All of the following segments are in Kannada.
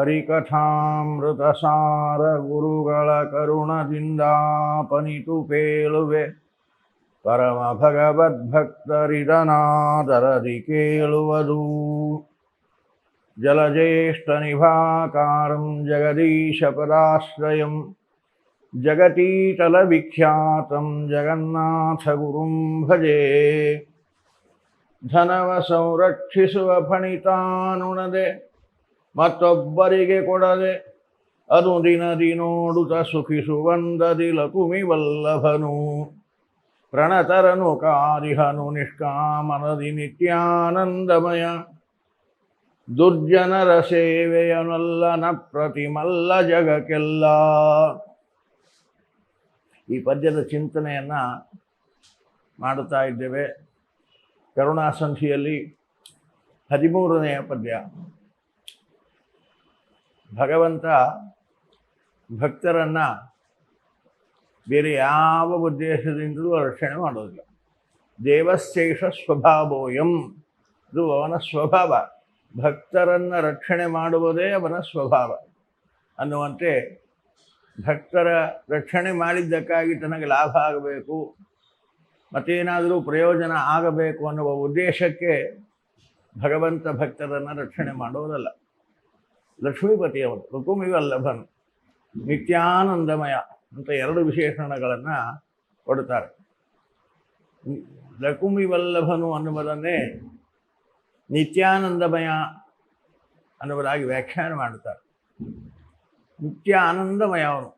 ಹರಿಕಥಾಮೃತಸಾರ ಗುರುಗಳ ಕರುಣದಿಂದಾಪನಿತು ಪೇಳುವೆ ಪರಮ ಭಗವದ್ಭಕ್ತರಿದನಾದರದಿ ಕೇಳುವುದು. ಜಲಜ್ಯೇಷ್ಠ ನಿಭಾಕಾರಂ ಜಗದೀಶ ಪದಾಶ್ರಯಂ ಜಗತೀತಲ ವಿಖ್ಯಾತಂ ಜಗನ್ನಾಥ ಗುರುಂ ಭಜೆ. ಧನವ ಸಂರಕ್ಷಿಸುವ ಫಣಿತಾನುಣದೆ ಮತ್ತೊಬ್ಬರಿಗೆ ಕೊಡದೆ ಅನುದಿನದಿ ನೋಡುತ್ತ ಸುಖಿಸುವಂದದಿ ಲಕುಮಿ ವಲ್ಲಭನು. ಪ್ರಣತರನು ಕಾರಿಹನು ನಿಷ್ಕಾಮನದಿ ನಿತ್ಯಾನಂದಮಯ. ದುರ್ಜನರ ಸೇವೆಯನಲ್ಲನ ಪ್ರತಿಮಲ್ಲ ಜಗಕ್ಕೆಲ್ಲ. ಈ ಪದ್ಯದ ಚಿಂತನೆಯನ್ನು ಮಾಡುತ್ತಾ ಇದ್ದೇವೆ. ಕರುಣಾಸಂಧಿಯಲ್ಲಿ 13ನೆಯ ಪದ್ಯ. ಭಗವಂತ ಭಕ್ತರನ್ನು ಬೇರೆ ಯಾವ ಉದ್ದೇಶದಿಂದಲೂ ರಕ್ಷಣೆ ಮಾಡೋದಿಲ್ಲ. ದೇವಶೇಷ ಸ್ವಭಾವೋಯಂ, ಇದು ಅವನ ಸ್ವಭಾವ. ಭಕ್ತರನ್ನು ರಕ್ಷಣೆ ಮಾಡುವುದೇ ಅವನ ಸ್ವಭಾವ ಅನ್ನುವಂತೆ ಭಕ್ತರ ರಕ್ಷಣೆ ಮಾಡಿದ್ದಕ್ಕಾಗಿ ತನಗೆ ಲಾಭ ಆಗಬೇಕು, ಮತ್ತೇನಾದರೂ ಪ್ರಯೋಜನ ಆಗಬೇಕು ಅನ್ನುವ ಉದ್ದೇಶಕ್ಕೆ ಭಗವಂತ ಭಕ್ತರನ್ನು ರಕ್ಷಣೆ ಮಾಡೋದಲ್ಲ. ಲಕ್ಷ್ಮೀಪತಿಯವನು ರುಕುಮಿವಲ್ಲಭನು, ನಿತ್ಯಾನಂದಮಯ ಅಂತ 2 ವಿಶೇಷಣಗಳನ್ನು ಕೊಡುತ್ತಾರೆ. ಲಕುಮಿವಲ್ಲಭನು ಅನ್ನುವುದನ್ನೇ ನಿತ್ಯಾನಂದಮಯ ಅನ್ನುವುದಾಗಿ ವ್ಯಾಖ್ಯಾನ ಮಾಡುತ್ತಾರೆ. ನಿತ್ಯ ಆನಂದಮಯ ಅವನು,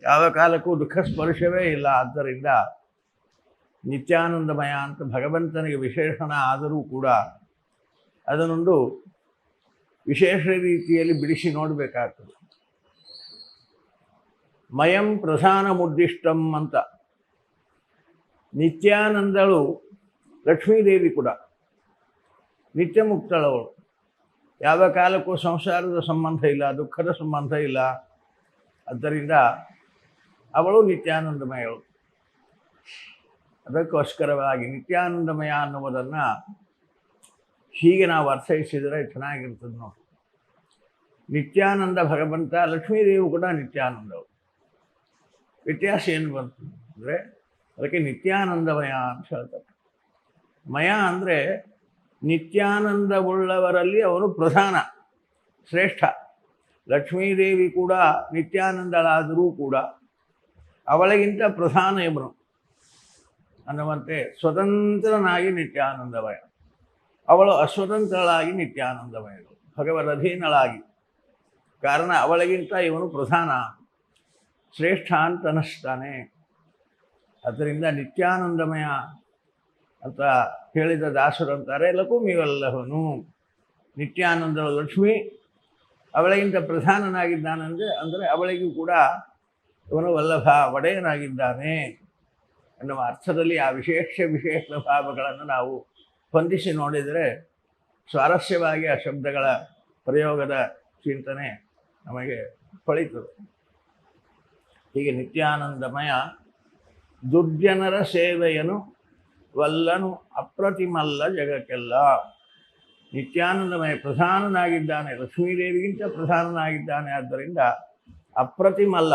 ಯಾವ ಕಾಲಕ್ಕೂ ದುಃಖ ಸ್ಪರ್ಶವೇ ಇಲ್ಲ. ಆದ್ದರಿಂದ ನಿತ್ಯಾನಂದಮಯ ಅಂತ ಭಗವಂತನಿಗೆ ವಿಶೇಷಣ ಆದರೂ ಕೂಡ ಅದನ್ನೊಂದು ವಿಶೇಷ ರೀತಿಯಲ್ಲಿ ಬಿಡಿಸಿ ನೋಡಬೇಕಾಗ್ತದೆ. ಮಯಂ ಪ್ರಧಾನ ಮುದ್ದಿಷ್ಟಂ ಅಂತ. ನಿತ್ಯಾನಂದಳು ಲಕ್ಷ್ಮೀದೇವಿ ಕೂಡ ನಿತ್ಯ ಮುಕ್ತಳವಳು. ಯಾವ ಕಾಲಕ್ಕೂ ಸಂಸಾರದ ಸಂಬಂಧ ಇಲ್ಲ, ದುಃಖದ ಸಂಬಂಧ ಇಲ್ಲ. ಆದ್ದರಿಂದ ಅವಳು ನಿತ್ಯಾನಂದಮಯಳು. ಅದಕ್ಕೋಸ್ಕರವಾಗಿ ನಿತ್ಯಾನಂದಮಯ ಅನ್ನುವುದನ್ನು ಹೀಗೆ ನಾವು ಅರ್ಥೈಸಿದರೆ ಚೆನ್ನಾಗಿರ್ತದೆ ನೋಡಿ. ನಿತ್ಯಾನಂದ ಭಗವಂತ, ಲಕ್ಷ್ಮೀದೇವಿ ಕೂಡ ನಿತ್ಯಾನಂದವು. ವ್ಯತ್ಯಾಸ ಏನು ಬಂತು ಅಂದರೆ ಅದಕ್ಕೆ ನಿತ್ಯಾನಂದಮಯ ಅಂತ ಹೇಳ್ತಾರೆ. ಮಯ ಅಂದರೆ ನಿತ್ಯಾನಂದವುಳ್ಳವರಲ್ಲಿ ಅವನು ಪ್ರಧಾನ, ಶ್ರೇಷ್ಠ. ಲಕ್ಷ್ಮೀದೇವಿ ಕೂಡ ನಿತ್ಯಾನಂದಳಾದರೂ ಕೂಡ ಅವಳಿಗಿಂತ ಪ್ರಧಾನ ಇವನು ಅನ್ನುವಂತೆ ಸ್ವತಂತ್ರನಾಗಿ ನಿತ್ಯಾನಂದಮಯ, ಅವಳು ಅಸ್ವತಂತ್ರಳಾಗಿ ನಿತ್ಯಾನಂದಮಯಳು, ಭಗವದಧೀನಳಾಗಿ. ಕಾರಣ ಅವಳಿಗಿಂತ ಇವನು ಪ್ರಧಾನ, ಶ್ರೇಷ್ಠ ಅಂತ ಅನ್ನಿಸ್ತಾನೆ. ಅದರಿಂದ ನಿತ್ಯಾನಂದಮಯ ಅಂತ ಹೇಳಿದ ದಾಸರಂತಾರೆ ಲಕುಮಿವಲ್ಲಭನು. ನಿತ್ಯಾನಂದಳು ಲಕ್ಷ್ಮಿ, ಅವಳಿಗಿಂತ ಪ್ರಧಾನನಾಗಿದ್ದಾನಂದರೆ ಅಂದರೆ ಅವಳಿಗೂ ಕೂಡ ಇವನು ವಲ್ಲಭ, ಒಡೆಯನಾಗಿದ್ದಾನೆ ಎನ್ನುವ ಅರ್ಥದಲ್ಲಿ ಆ ವಿಶೇಷ ಭಾವಗಳನ್ನು ನಾವು ಹೊಂದಿಸಿ ನೋಡಿದರೆ ಸ್ವಾರಸ್ಯವಾಗಿ ಆ ಶಬ್ದಗಳ ಪ್ರಯೋಗದ ಚಿಂತನೆ ನಮಗೆ ಫಲಿತದೆ. ಹೀಗೆ ನಿತ್ಯಾನಂದಮಯ ದುರ್ಜನರ ಸೇವೆಯನು ವಲ್ಲನು ಅಪ್ರತಿಮಲ್ಲ ಜಗಕ್ಕೆಲ್ಲ. ನಿತ್ಯಾನಂದಮಯ ಪ್ರಧಾನನಾಗಿದ್ದಾನೆ, ಲಕ್ಷ್ಮೀದೇವಿಗಿಂತ ಪ್ರಧಾನನಾಗಿದ್ದಾನೆ. ಆದ್ದರಿಂದ ಅಪ್ರತಿಮಲ್ಲ,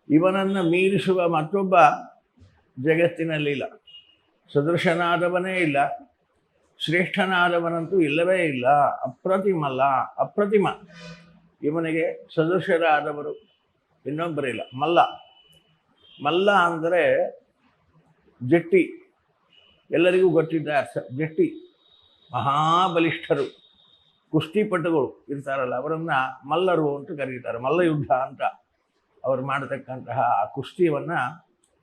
ಇವನನ್ನು ಮೀರಿಸುವ ಮತ್ತೊಬ್ಬ ಜಗತ್ತಿನಲ್ಲಿಲ್ಲ. ಸದೃಶನಾದವನೇ ಇಲ್ಲ, ಶ್ರೇಷ್ಠನಾದವನಂತೂ ಇಲ್ಲವೇ ಇಲ್ಲ. ಅಪ್ರತಿಮಲ್ಲ, ಅಪ್ರತಿಮ. ಇವನಿಗೆ ಸದೃಶರಾದವರು ಇನ್ನೊಬ್ಬರಿಲ್ಲ. ಮಲ್ಲ, ಮಲ್ಲ ಅಂದರೆ ಜಟ್ಟಿ, ಎಲ್ಲರಿಗೂ ಗೊತ್ತಿದ್ದ ಅರ್ಥ. ಜಟ್ಟಿ ಮಹಾಬಲಿಷ್ಠರು, ಕುಸ್ತಿಪಟುಗಳು ಇರ್ತಾರಲ್ಲ, ಅವರನ್ನು ಮಲ್ಲರು ಅಂತ ಕರೀತಾರೆ. ಮಲ್ಲಯುದ್ಧ ಅಂತ ಅವರು ಮಾಡತಕ್ಕಂತಹ ಆ ಕುಸ್ತಿಯನ್ನು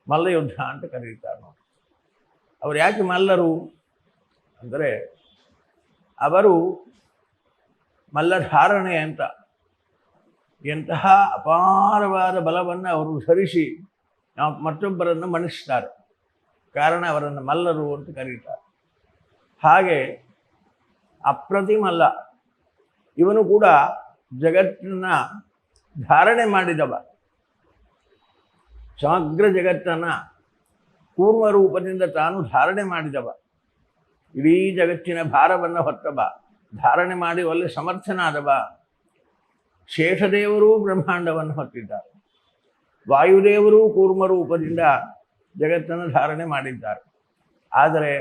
ಮಲ್ಲಯುದ್ಧ ಅಂತ ಕರೀತಾರೆ ನೋಡಿ. ಅವರು ಯಾಕೆ ಮಲ್ಲರು ಅಂದರೆ ಅವರು ಮಲ್ಲಧಾರಣೆ ಅಂತ ಎಂತಹ ಅಪಾರವಾದ ಬಲವನ್ನು ಅವರು ಧರಿಸಿ ನಾವು ಮತ್ತೊಬ್ಬರನ್ನು ಮಣಿಸ್ತಾರೆ. ಕಾರಣ ಅವರನ್ನು ಮಲ್ಲರು ಅಂತ ಕರೀತಾರೆ. ಹಾಗೆ ಅಪ್ರತಿಮಲ್ಲ, ಇವನು ಕೂಡ ಜಗತ್ತನ್ನು ಧಾರಣೆ ಮಾಡಿದವ. ಸಮಗ್ರ ಜಗತ್ತನ್ನು ಕೂರ್ಮ ರೂಪದಿಂದ ತಾನು ಧಾರಣೆ ಮಾಡಿದವ. ಇಡೀ ಜಗತ್ತಿನ ಭಾರವನ್ನು ಹೊತ್ತವ, ಧಾರಣೆ ಮಾಡಿ ಒಳ್ಳೆ ಸಮರ್ಥನಾದವ. ಶೇಷದೇವರು ಬ್ರಹ್ಮಾಂಡವನ್ನು ಹೊತ್ತಿದ್ದಾರೆ. ವಾಯುದೇವರು ಕೂರ್ಮ ರೂಪದಿಂದ ಜಗತ್ತನ್ನು ಧಾರಣೆ ಮಾಡಿದ್ದಾರೆ. ಆದರೆ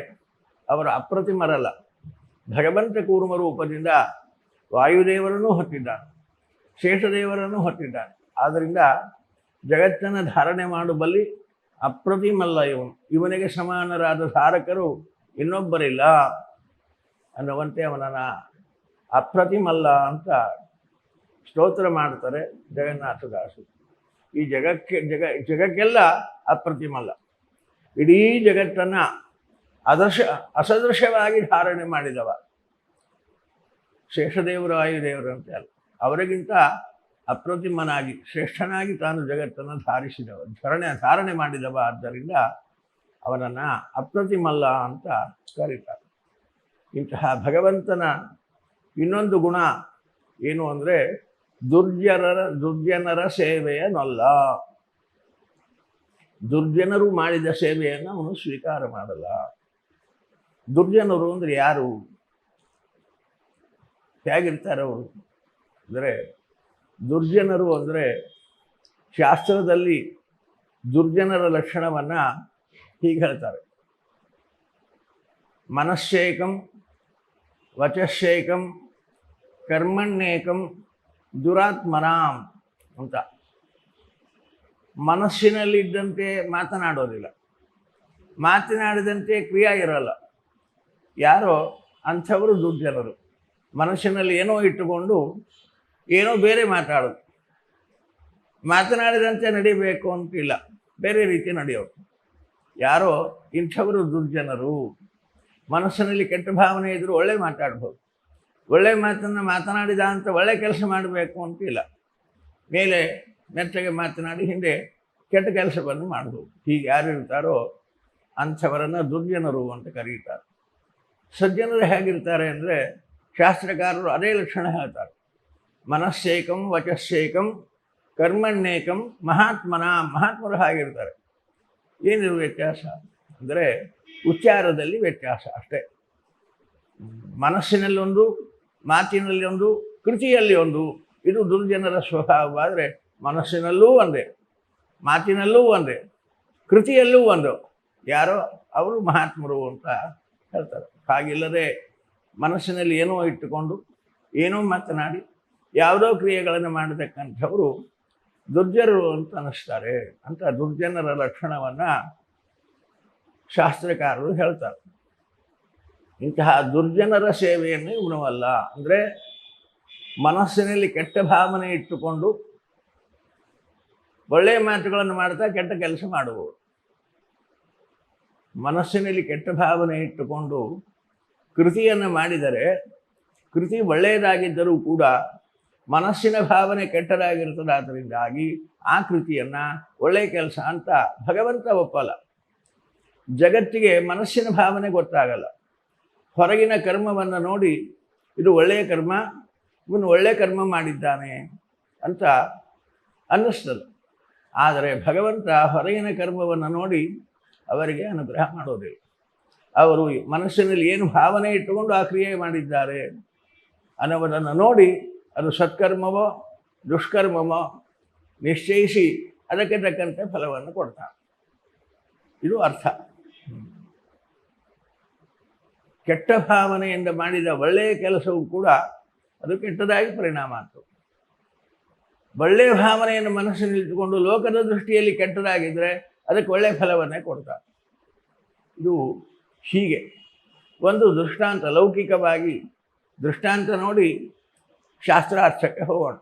ಅವರು ಅಪ್ರತಿಮರಲ್ಲ. ಭಗವಂತ ಕೂರ್ಮ ರೂಪದಿಂದ ವಾಯುದೇವರನ್ನು ಹೊತ್ತಿದ್ದಾನೆ, ಶೇಷದೇವರನ್ನು ಹೊತ್ತಿದ್ದಾನೆ. ಆದ್ದರಿಂದ ಜಗತ್ತನ್ನು ಧಾರಣೆ ಮಾಡಬಲ್ಲಿ ಅಪ್ರತಿಮಲ್ಲ ಇವನು. ಇವನಿಗೆ ಸಮಾನರಾದ ಧಾರಕರು ಇನ್ನೊಬ್ಬರಿಲ್ಲ ಅನ್ನುವಂತೆ ಅವನನ್ನು ಅಪ್ರತಿಮಲ್ಲ ಅಂತ ಸ್ತೋತ್ರ ಮಾಡ್ತಾರೆ ಜಗನ್ನಾಥದಾಸರು. ಈ ಜಗಕ್ಕೆಲ್ಲ ಅಪ್ರತಿಮಲ್ಲ. ಇಡೀ ಜಗತ್ತನ್ನು ಅಸದೃಶವಾಗಿ ಧಾರಣೆ ಮಾಡಿದವ ಶೇಷದೇವರು ವಾಯುದೇವರು ಅಂತ ಅಲ್ಲ, ಅವರಿಗಿಂತ ಅಪ್ರತಿಮನಾಗಿ ಶ್ರೇಷ್ಠನಾಗಿ ತಾನು ಜಗತ್ತನ್ನು ಧಾರಣೆ ಮಾಡಿದವ. ಆದ್ದರಿಂದ ಅವನನ್ನು ಅಪ್ರತಿಮಲ್ಲ ಅಂತ ಕರೀತಾರೆ. ಇಂತಹ ಭಗವಂತನ ಇನ್ನೊಂದು ಗುಣ ಏನು ಅಂದರೆ ದುರ್ಜನರ ಸೇವೆಯನ್ನಲ್ಲ. ದುರ್ಜನರು ಮಾಡಿದ ಸೇವೆಯನ್ನು ಅವನು ಸ್ವೀಕಾರ ಮಾಡಲ್ಲ. ದುರ್ಜನರು ಅಂದರೆ ಯಾರು? ಹೇಗಿರ್ತಾರೆ ಅವರು ಅಂದರೆ, ದುರ್ಜನರು ಅಂದರೆ ಶಾಸ್ತ್ರದಲ್ಲಿ ದುರ್ಜನರ ಲಕ್ಷಣವನ್ನು ಹೀಗೆ ಹೇಳ್ತಾರೆ: ಮನಶ್ಶೇಕಂ, ವಚಶ್ಶೇಕಂ, ಕರ್ಮಣ್ಯೇಕಂ, ದುರಾತ್ಮನಾಂ ಅಂತ. ಮನಸ್ಸಿನಲ್ಲಿದ್ದಂತೆ ಮಾತನಾಡೋದಿಲ್ಲ, ಮಾತನಾಡಿದಂತೆ ಕ್ರಿಯೆ ಇರಲ್ಲ. ಯಾರೋ ಅಂಥವರು ದುರ್ಜನರು. ಮನಸ್ಸಿನಲ್ಲಿ ಏನೋ ಇಟ್ಟುಕೊಂಡು ಏನೋ ಬೇರೆ ಮಾತಾಡೋದು, ಮಾತನಾಡಿದಂತೆ ನಡಿಬೇಕು ಅಂತಿಲ್ಲ, ಬೇರೆ ರೀತಿ ನಡೆಯೋದು. ಯಾರೋ ಇಂಥವರು ದುರ್ಜನರು. ಮನಸ್ಸಿನಲ್ಲಿ ಕೆಟ್ಟ ಭಾವನೆ ಇದ್ದರೂ ಒಳ್ಳೆ ಮಾತಾಡ್ಬೋದು, ಒಳ್ಳೆ ಮಾತನ್ನು ಮಾತನಾಡಿದ ಅಂತ ಒಳ್ಳೆ ಕೆಲಸ ಮಾಡಬೇಕು ಅಂತಿಲ್ಲ, ಮೇಲೆ ಮೆತ್ತಗೆ ಮಾತನಾಡಿ ಹಿಂದೆ ಕೆಟ್ಟ ಕೆಲಸವನ್ನು ಮಾಡ್ಬೋದು. ಹೀಗೆ ಯಾರು ಇರ್ತಾರೋ ಅಂಥವರನ್ನು ದುರ್ಜನರು ಅಂತ ಕರೀತಾರೆ. ಸಜ್ಜನರು ಹೇಗಿರ್ತಾರೆ ಅಂದರೆ, ಶಾಸ್ತ್ರಕಾರರು ಅದೇ ಲಕ್ಷಣ ಹೇಳ್ತಾರೆ: ಮನಶ್ಶೇಕಂ, ವಚಶ್ಶೇಕಂ, ಕರ್ಮಣ್ಯೇಕಂ, ಮಹಾತ್ಮರು ಹಾಗಿರ್ತಾರೆ. ಏನಿರು ವ್ಯತ್ಯಾಸ ಅಂದರೆ ಉಚ್ಚಾರದಲ್ಲಿ ವ್ಯತ್ಯಾಸ ಅಷ್ಟೇ. ಮನಸ್ಸಿನಲ್ಲಿ ಒಂದು, ಮಾತಿನಲ್ಲಿ ಒಂದು, ಕೃತಿಯಲ್ಲಿ ಒಂದು. ಇದು ದುರ್ಜನರ ಸ್ವಭಾವವಾದರೆ ಮನಸ್ಸಿನಲ್ಲೂ ಒಂದೇ, ಮಾತಿನಲ್ಲೂ ಒಂದೇ, ಕೃತಿಯಲ್ಲೂ ಒಂದು. ಯಾರೋ ಅವರು ಮಹಾತ್ಮರು ಅಂತ ಹೇಳ್ತಾರೆ. ಹಾಗಿಲ್ಲದೆ ಮನಸ್ಸಿನಲ್ಲಿ ಏನೋ ಇಟ್ಟುಕೊಂಡು ಏನೋ ಮಾತನಾಡಿ ಯಾವುದೋ ಕ್ರಿಯೆಗಳನ್ನು ಮಾಡತಕ್ಕಂಥವರು ದುರ್ಜನರು ಅಂತ ಅನ್ನಿಸ್ತಾರೆ ಅಂತ ದುರ್ಜನರ ಲಕ್ಷಣವನ್ನು ಶಾಸ್ತ್ರಕಾರರು ಹೇಳ್ತಾರೆ. ಇಂತಹ ದುರ್ಜನರ ಸೇವೆಯನ್ನು ಇವನವಲ್ಲ. ಅಂದರೆ ಮನಸ್ಸಿನಲ್ಲಿ ಕೆಟ್ಟ ಭಾವನೆ ಇಟ್ಟುಕೊಂಡು ಒಳ್ಳೆಯ ಮಾತುಗಳನ್ನು ಮಾಡ್ತಾ ಕೆಟ್ಟ ಕೆಲಸ ಮಾಡುವುದು. ಮನಸ್ಸಿನಲ್ಲಿ ಕೆಟ್ಟ ಭಾವನೆ ಇಟ್ಟುಕೊಂಡು ಕೃತಿಯನ್ನು ಮಾಡಿದರೆ, ಕೃತಿ ಒಳ್ಳೆಯದಾಗಿದ್ದರೂ ಕೂಡ ಮನಸ್ಸಿನ ಭಾವನೆ ಕೆಟ್ಟದಾಗಿರ್ತದೆ. ಆದ್ದರಿಂದಾಗಿ ಆ ಕೃತಿಯನ್ನು ಒಳ್ಳೆಯ ಕೆಲಸ ಅಂತ ಭಗವಂತ ಒಪ್ಪಲ್ಲ. ಜಗತ್ತಿಗೆ ಮನಸ್ಸಿನ ಭಾವನೆ ಗೊತ್ತಾಗಲ್ಲ. ಹೊರಗಿನ ಕರ್ಮವನ್ನು ನೋಡಿ ಇದು ಒಳ್ಳೆಯ ಕರ್ಮ, ಇವನು ಒಳ್ಳೆಯ ಕರ್ಮ ಮಾಡಿದ್ದಾನೆ ಅಂತ ಅನ್ನಿಸ್ತದೆ. ಆದರೆ ಭಗವಂತ ಹೊರಗಿನ ಕರ್ಮವನ್ನು ನೋಡಿ ಅವರಿಗೆ ಅನುಗ್ರಹ ಮಾಡೋದಿಲ್ಲ. ಅವರು ಮನಸ್ಸಿನಲ್ಲಿ ಏನು ಭಾವನೆ ಇಟ್ಟುಕೊಂಡು ಆ ಕ್ರಿಯೆ ಮಾಡಿದ್ದಾರೆ ಅನ್ನೋದನ್ನು ನೋಡಿ ಅದು ಸತ್ಕರ್ಮವೋ ದುಷ್ಕರ್ಮವೋ ನಿಶ್ಚಯಿಸಿ ಅದಕ್ಕೆ ತಕ್ಕಂತೆ ಫಲವನ್ನು ಕೊಡ್ತಾನೆ. ಇದು ಅರ್ಥ. ಕೆಟ್ಟ ಭಾವನೆಯಿಂದ ಮಾಡಿದ ಒಳ್ಳೆಯ ಕೆಲಸವೂ ಕೂಡ ಅದು ಕೆಟ್ಟದಾಗಿ ಪರಿಣಾಮ ಆಗ್ತದೆ. ಒಳ್ಳೆಯ ಭಾವನೆಯನ್ನು ಮನಸ್ಸಿನಲ್ಲಿ ಇಟ್ಟುಕೊಂಡು ಲೋಕದ ದೃಷ್ಟಿಯಲ್ಲಿ ಕೆಟ್ಟದಾಗಿದ್ದರೆ ಅದಕ್ಕೆ ಒಳ್ಳೆಯ ಫಲವನ್ನೇ ಕೊಡ್ತಾರೆ. ಇದು ಹೀಗೆ ಒಂದು ದೃಷ್ಟಾಂತ, ಲೌಕಿಕವಾಗಿ ದೃಷ್ಟಾಂತ ನೋಡಿ ಶಾಸ್ತ್ರಾರ್ಥಕ್ಕೆ ಹೋಗೋಣ.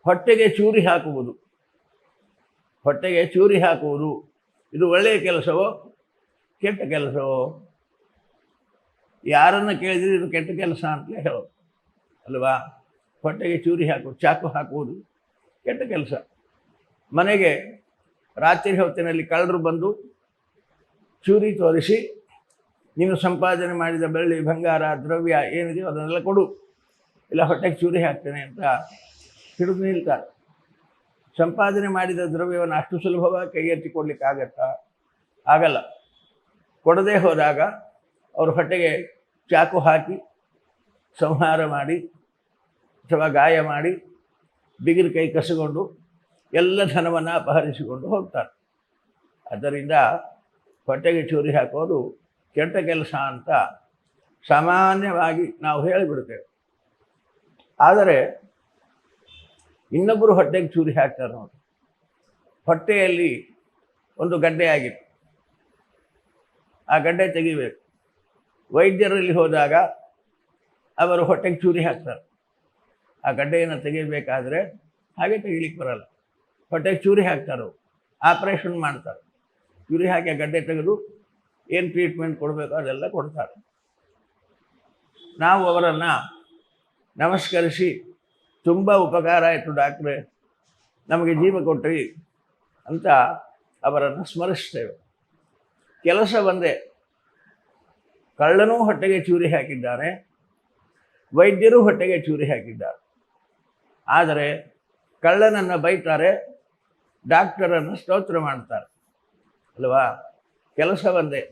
ಹೊಟ್ಟೆಗೆ ಚೂರಿ ಹಾಕುವುದು, ಹೊಟ್ಟೆಗೆ ಚೂರಿ ಹಾಕುವುದು ಇದು ಒಳ್ಳೆಯ ಕೆಲಸವೋ ಕೆಟ್ಟ ಕೆಲಸವೋ? ಯಾರನ್ನು ಕೇಳಿದರೆ ಇದು ಕೆಟ್ಟ ಕೆಲಸ ಅಂತಲೇ ಹೇಳೋದು ಅಲ್ವಾ? ಹೊಟ್ಟೆಗೆ ಚೂರಿ ಹಾಕುವುದು, ಚಾಕು ಹಾಕುವುದು ಕೆಟ್ಟ ಕೆಲಸ. ಮನೆಗೆ ರಾತ್ರಿ ಹೊತ್ತಿನಲ್ಲಿ ಕಳ್ಳರು ಬಂದು ಚೂರಿ ತೋರಿಸಿ ನೀನು ಸಂಪಾದನೆ ಮಾಡಿದ ಬೆಳ್ಳಿ ಬಂಗಾರ ದ್ರವ್ಯ ಏನಿದೆಯೋ ಅದನ್ನೆಲ್ಲ ಕೊಡು, ಇಲ್ಲ ಹೊಟ್ಟೆಗೆ ಚೂರಿ ಹಾಕ್ತೇನೆ ಅಂತ ಹಿಡಿದು ನಿಲ್ತಾರೆ. ಸಂಪಾದನೆ ಮಾಡಿದ ದ್ರವ್ಯವನ್ನು ಅಷ್ಟು ಸುಲಭವಾಗಿ ಕೈ ಎತ್ತಿ ಕೊಡಲಿಕ್ಕಾಗತ್ತಾ? ಆಗಲ್ಲ. ಕೊಡದೇ ಹೋದಾಗ ಅವರು ಹೊಟ್ಟೆಗೆ ಚಾಕು ಹಾಕಿ ಸಂಹಾರ ಮಾಡಿ ಅಥವಾ ಗಾಯ ಮಾಡಿ ಬಿಗಿರು ಕೈ ಕಸಿಕೊಂಡು ಎಲ್ಲ ಧನವನ್ನು ಅಪಹರಿಸಿಕೊಂಡು ಹೋಗ್ತಾರೆ. ಆದ್ದರಿಂದ ಹೊಟ್ಟೆಗೆ ಚೂರಿ ಹಾಕೋದು ಕೆಟ್ಟ ಕೆಲಸ ಅಂತ ಸಾಮಾನ್ಯವಾಗಿ ನಾವು ಹೇಳಿಬಿಡ್ತೇವೆ. ಆದರೆ ಇನ್ನೊಬ್ಬರು ಹೊಟ್ಟೆಗೆ ಚೂರಿ ಹಾಕ್ತಾರೆ ನೋಡಿ. ಹೊಟ್ಟೆಯಲ್ಲಿ ಒಂದು ಗಡ್ಡೆ ಆಗಿತ್ತು, ಆ ಗಡ್ಡೆ ತೆಗಿಬೇಕು. ವೈದ್ಯರಲ್ಲಿ ಹೋದಾಗ ಅವರು ಹೊಟ್ಟೆಗೆ ಚೂರಿ ಹಾಕ್ತಾರೆ. ಆ ಗಡ್ಡೆಯನ್ನು ತೆಗಿಬೇಕಾದ್ರೆ ಹಾಗೆ ತೆಗಿಲಿಕ್ಕೆ ಬರಲ್ಲ, ಹೊಟ್ಟೆಗೆ ಚೂರಿ ಹಾಕ್ತಾರೆ. ಆಪ್ರೇಷನ್ ಮಾಡ್ತಾರೆ, ಚೂರಿ ಹಾಕಿ ಆ ಗಡ್ಡೆ ತೆಗೆದು ಏನು ಟ್ರೀಟ್ಮೆಂಟ್ ಕೊಡಬೇಕು ಅದೆಲ್ಲ ಕೊಡ್ತಾರೆ. ನಾವು ಅವರನ್ನು ನಮಸ್ಕರಿಸಿ ತುಂಬ ಉಪಕಾರ ಆಯಿತು ಡಾಕ್ಟ್ರೇ, ನಮಗೆ ಜೀವ ಕೊಟ್ರಿ ಅಂತ ಅವರನ್ನು ಸ್ಮರಿಸ್ತೇವೆ. ಕೆಲಸ ಒಂದೇ, ಕಳ್ಳನೂ ಹೊಟ್ಟೆಗೆ ಚೂರಿ ಹಾಕಿದ್ದಾನೆ, ವೈದ್ಯರು ಹೊಟ್ಟೆಗೆ ಚೂರಿ ಹಾಕಿದ್ದಾರೆ. ಆದರೆ ಕಳ್ಳನನ್ನು ಬೈತಾರೆ, ಡಾಕ್ಟರನ್ನು ಸ್ತೋತ್ರ ಮಾಡ್ತಾರೆ ಅಲ್ವಾ? ಕೆಲಸ ಒಂದೇ.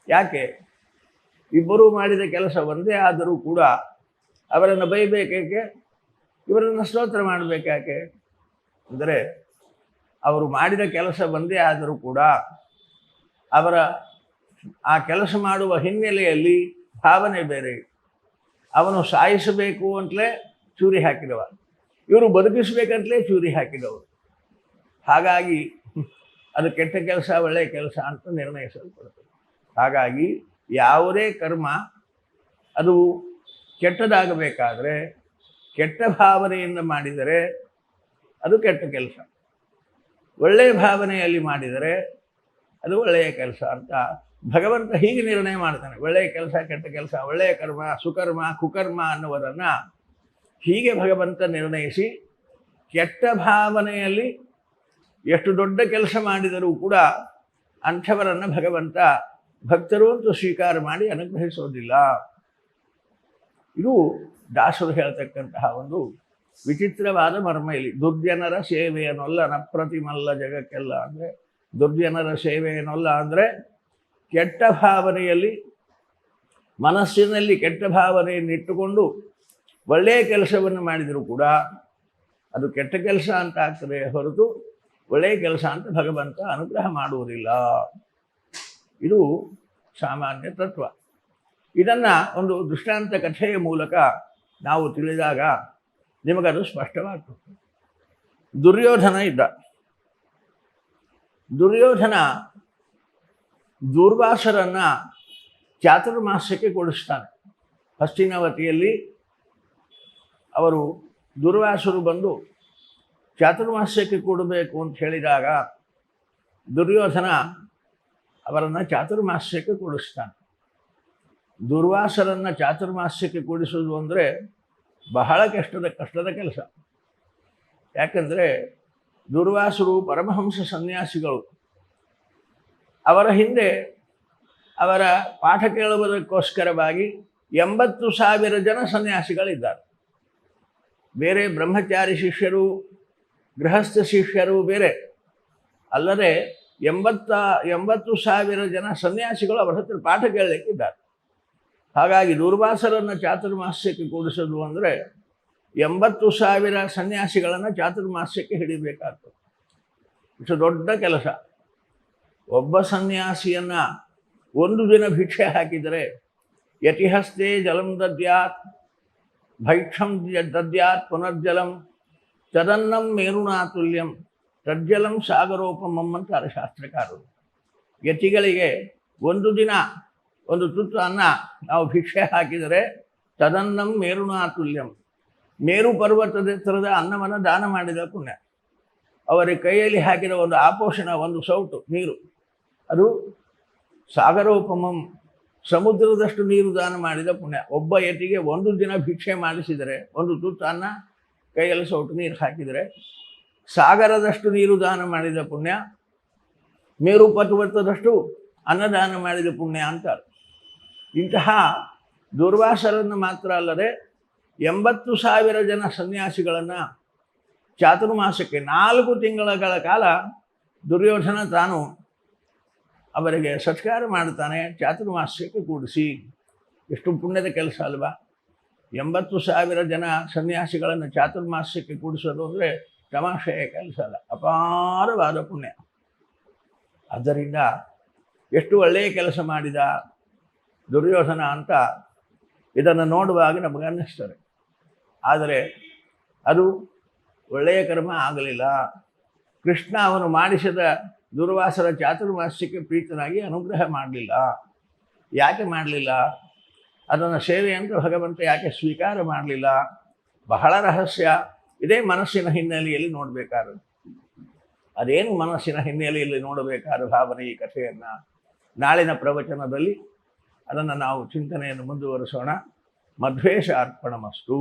ಯಾಕೆ? ಇಬ್ಬರೂ ಮಾಡಿದ ಕೆಲಸ ಒಂದೇ ಆದರೂ ಕೂಡ ಅವರನ್ನು ಬೈಬೇಕೇಕೆ, ಇವರನ್ನು ಸ್ತೋತ್ರ ಮಾಡಬೇಕಾಕೆ? ಅಂದರೆ ಅವರು ಮಾಡಿದ ಕೆಲಸ ಒಂದೇ ಆದರೂ ಕೂಡ ಅವರ ಆ ಕೆಲಸ ಮಾಡುವ ಹಿನ್ನೆಲೆಯಲ್ಲಿ ಭಾವನೆ ಬೇರೆ. ಅವನು ಸಾಯಿಸಬೇಕು ಅಂತಲೇ ಚೂರಿ ಹಾಕಿದವ, ಇವರು ಬದುಕಿಸ್ಬೇಕಂತಲೇ ಚೂರಿ ಹಾಕಿದವರು. ಹಾಗಾಗಿ ಅದು ಕೆಟ್ಟ ಕೆಲಸ ಒಳ್ಳೆಯ ಕೆಲಸ ಅಂತ ನಿರ್ಣಯಿಸಲ್ಪಡ್ತದೆ. ಹಾಗಾಗಿ ಯಾವುದೇ ಕರ್ಮ ಅದು ಕೆಟ್ಟದಾಗಬೇಕಾದ್ರೆ ಕೆಟ್ಟ ಭಾವನೆಯಿಂದ ಮಾಡಿದರೆ ಅದು ಕೆಟ್ಟ ಕೆಲಸ, ಒಳ್ಳೆಯ ಭಾವನೆಯಲ್ಲಿ ಮಾಡಿದರೆ ಅದು ಒಳ್ಳೆಯ ಕೆಲಸ ಅಂತ ಭಗವಂತ ಹೀಗೆ ನಿರ್ಣಯ ಮಾಡ್ತಾನೆ. ಒಳ್ಳೆಯ ಕೆಲಸ, ಕೆಟ್ಟ ಕೆಲಸ, ಒಳ್ಳೆಯ ಕರ್ಮ, ಸುಕರ್ಮ, ಕುಕರ್ಮ ಅನ್ನುವುದನ್ನು ಹೀಗೆ ಭಗವಂತ ನಿರ್ಣಯಿಸಿ, ಕೆಟ್ಟ ಭಾವನೆಯಲ್ಲಿ ಎಷ್ಟು ದೊಡ್ಡ ಕೆಲಸ ಮಾಡಿದರೂ ಕೂಡ ಅಂಥವರನ್ನು ಭಗವಂತ ಭಕ್ತರು ಅಂತೂ ಸ್ವೀಕಾರ ಮಾಡಿ ಅನುಗ್ರಹಿಸೋದಿಲ್ಲ. ಇದು ದಾಸರು ಹೇಳ್ತಕ್ಕಂತಹ ಒಂದು ವಿಚಿತ್ರವಾದ ಮರ್ಮ. ಇಲ್ಲಿ ದುರ್ಜನರ ಸೇವೆಯನ್ನೊಲ್ಲ ನಪ್ರತಿಮಲ್ಲ ಜಗಕ್ಕೆಲ್ಲ ಅಂದರೆ, ದುರ್ಜನರ ಸೇವೆಯನ್ನೊಲ್ಲ ಅಂದರೆ ಕೆಟ್ಟ ಭಾವನೆಯಲ್ಲಿ, ಮನಸ್ಸಿನಲ್ಲಿ ಕೆಟ್ಟ ಭಾವನೆಯನ್ನು ಇಟ್ಟುಕೊಂಡು ಒಳ್ಳೆಯ ಕೆಲಸವನ್ನು ಮಾಡಿದರೂ ಕೂಡ ಅದು ಕೆಟ್ಟ ಕೆಲಸ ಅಂತ ಆಗ್ತದೆ ಹೊರತು ಒಳ್ಳೆಯ ಕೆಲಸ ಅಂತ ಭಗವಂತ ಅನುಗ್ರಹ ಮಾಡುವುದಿಲ್ಲ. ಇದು ಸಾಮಾನ್ಯ ತತ್ವ. ಇದನ್ನು ಒಂದು ದೃಷ್ಟಾಂತ ಕಥೆಯ ಮೂಲಕ ನಾವು ತಿಳಿದಾಗ ನಿಮಗದು ಸ್ಪಷ್ಟವಾಗ್ತದೆ. ದುರ್ಯೋಧನ ಇದ್ದ. ದುರ್ಯೋಧನ ದೂರ್ವಾಸರನ್ನು ಚಾತುರ್ಮಾಸ್ಯಕ್ಕೆ ಕೊಡಿಸ್ತಾನೆ. ಹಸ್ತಿನಾವತಿಯಲ್ಲಿ ಅವರು ದುರ್ವಾಸರು ಬಂದು ಚಾತುರ್ಮಾಸ್ಯಕ್ಕೆ ಕೊಡಬೇಕು ಅಂತ ಹೇಳಿದಾಗ ದುರ್ಯೋಧನ ಅವರನ್ನು ಚಾತುರ್ಮಾಸ್ಯಕ್ಕೆ ಕೊಡಿಸ್ತಾನೆ. ದುರ್ವಾಸರನ್ನು ಚಾತುರ್ಮಾಸ್ಯಕ್ಕೆ ಕೂಡಿಸೋದು ಅಂದರೆ ಬಹಳ ಕಷ್ಟದ ಕೆಲಸ. ಯಾಕಂದರೆ ದುರ್ವಾಸರು ಪರಮಹಂಸ ಸನ್ಯಾಸಿಗಳು. ಅವರ ಹಿಂದೆ ಅವರ ಪಾಠ ಕೇಳುವುದಕ್ಕೋಸ್ಕರವಾಗಿ 80,000 ಜನ ಸನ್ಯಾಸಿಗಳಿದ್ದಾರೆ. ಬೇರೆ ಬ್ರಹ್ಮಚಾರಿ ಶಿಷ್ಯರು, ಗೃಹಸ್ಥ ಶಿಷ್ಯರು ಬೇರೆ ಅಲ್ಲದೆ 80,000 ಜನ ಸನ್ಯಾಸಿಗಳು ಅವರ ಹತ್ರ ಪಾಠ ಕೇಳಲಿಕ್ಕಿದ್ದಾರೆ. ಹಾಗಾಗಿ ದುರ್ವಾಸರನ್ನು ಚಾತುರ್ಮಾಸ್ಯಕ್ಕೆ ಕೂಡಿಸೋದು ಅಂದರೆ 80,000 ಸನ್ಯಾಸಿಗಳನ್ನು ಚಾತುರ್ಮಾಸ್ಯಕ್ಕೆ ಹಿಡಿಬೇಕಾಗ್ತದೆ. ಇಷ್ಟು ದೊಡ್ಡ ಕೆಲಸ. ಒಬ್ಬ ಸನ್ಯಾಸಿಯನ್ನು ಒಂದು ದಿನ ಭಿಕ್ಷೆ ಹಾಕಿದರೆ ಯತಿಹಸ್ತೆ ಜಲಂ ದದ್ಯಾತ್ ಭೈಕ್ಷಂ ದದ್ಯಾತ್ ಪುನರ್ಜಲಂ ತದನ್ನಂ ಮೇರುಣಾತುಲ್ಯಂ ತಜ್ಜಲಂ ಸಾಗರೋಪಮಂ ಅಂತಾರೆ ಶಾಸ್ತ್ರಕಾರರು. ಯತಿಗಳಿಗೆ ಒಂದು ದಿನ ಒಂದು ತುತ್ತು ಅನ್ನ ನಾವು ಭಿಕ್ಷೆ ಹಾಕಿದರೆ ತದನ್ನಂ ಮೇರುಣಾತುಲ್ಯಂ, ಮೇರು ಪರ್ವತದ ಎತ್ತರದ ಅನ್ನವನ್ನು ದಾನ ಮಾಡಿದ ಪುಣ್ಯ. ಅವರ ಕೈಯಲ್ಲಿ ಹಾಕಿದ ಒಂದು ಆಪೋಷಣ, ಒಂದು ಸೌಟು ನೀರು, ಅದು ಸಾಗರೋಪಮಂ, ಸಮುದ್ರದಷ್ಟು ನೀರು ದಾನ ಮಾಡಿದ ಪುಣ್ಯ. ಒಬ್ಬ ಯತಿಗೆ ಒಂದು ದಿನ ಭಿಕ್ಷೆ ಮಾಡಿಸಿದರೆ, ಒಂದು ತುತ್ತು ಅನ್ನ ಕೈಯಲ್ಲಿ ಸೌಟು ನೀರು ಹಾಕಿದರೆ ಸಾಗರದಷ್ಟು ನೀರು ದಾನ ಮಾಡಿದ ಪುಣ್ಯ, ಮೇರು ಪರ್ವತದಷ್ಟು ಅನ್ನದಾನ ಮಾಡಿದ ಪುಣ್ಯ ಅಂತಾರೆ. ಇಂತಹ ದುರ್ವಾಸರನ್ನು ಮಾತ್ರ ಅಲ್ಲದೆ 80,000 ಜನ ಸನ್ಯಾಸಿಗಳನ್ನು ಚಾತುರ್ಮಾಸಕ್ಕೆ 4 ತಿಂಗಳ ಕಾಲ ದುರ್ಯೋಧನ ತಾನು ಅವರಿಗೆ ಸತ್ಕಾರ ಮಾಡ್ತಾನೆ. ಚಾತುರ್ಮಾಸ್ಯಕ್ಕೆ ಕೂಡಿಸಿ ಎಷ್ಟು ಪುಣ್ಯದ ಕೆಲಸ ಅಲ್ವಾ? 80,000 ಜನ ಸನ್ಯಾಸಿಗಳನ್ನು ಚಾತುರ್ಮಾಸ್ಯಕ್ಕೆ ಕೂಡಿಸೋದು ಅಂದರೆ ತಮಾಷೆಯ ಕೆಲಸ ಅಲ್ಲ, ಅಪಾರವಾದ ಪುಣ್ಯ. ಆದ್ದರಿಂದ ಎಷ್ಟು ಒಳ್ಳೆಯ ಕೆಲಸ ಮಾಡಿದ ದುರ್ಯೋಧನ ಅಂತ ಇದನ್ನು ನೋಡುವಾಗ ನಮಗನ್ನಿಸ್ತದೆ. ಆದರೆ ಅದು ಒಳ್ಳೆಯ ಕರ್ಮ ಆಗಲಿಲ್ಲ. ಕೃಷ್ಣ ಅವನು ಮಾಡಿಸಿದ ದುರ್ವಾಸರ ಚಾತುರ್ಮಾಸ್ಯಕ್ಕೆ ಪ್ರೀತನಾಗಿ ಅನುಗ್ರಹ ಮಾಡಲಿಲ್ಲ. ಯಾಕೆ ಮಾಡಲಿಲ್ಲ? ಅದನ್ನು ಸೇವೆ ಅಂತ ಭಗವಂತ ಯಾಕೆ ಸ್ವೀಕಾರ ಮಾಡಲಿಲ್ಲ? ಬಹಳ ರಹಸ್ಯ. ಇದೇ ಮನಸ್ಸಿನ ಹಿನ್ನೆಲೆಯಲ್ಲಿ ನೋಡಬೇಕಾದ್ರೆ, ಅದೇನು ಮನಸ್ಸಿನ ಹಿನ್ನೆಲೆಯಲ್ಲಿ ನೋಡಬೇಕಾದ ಭಾವನೆ ಈ ಕಥೆಯನ್ನು ನಾಳಿನ ಪ್ರವಚನದಲ್ಲಿ ಅದನ್ನು ನಾವು ಚಿಂತನೆಯನ್ನು ಮುಂದುವರಿಸೋಣ. ಮಧ್ವೇಶ ಅರ್ಪಣಮಸ್ತು.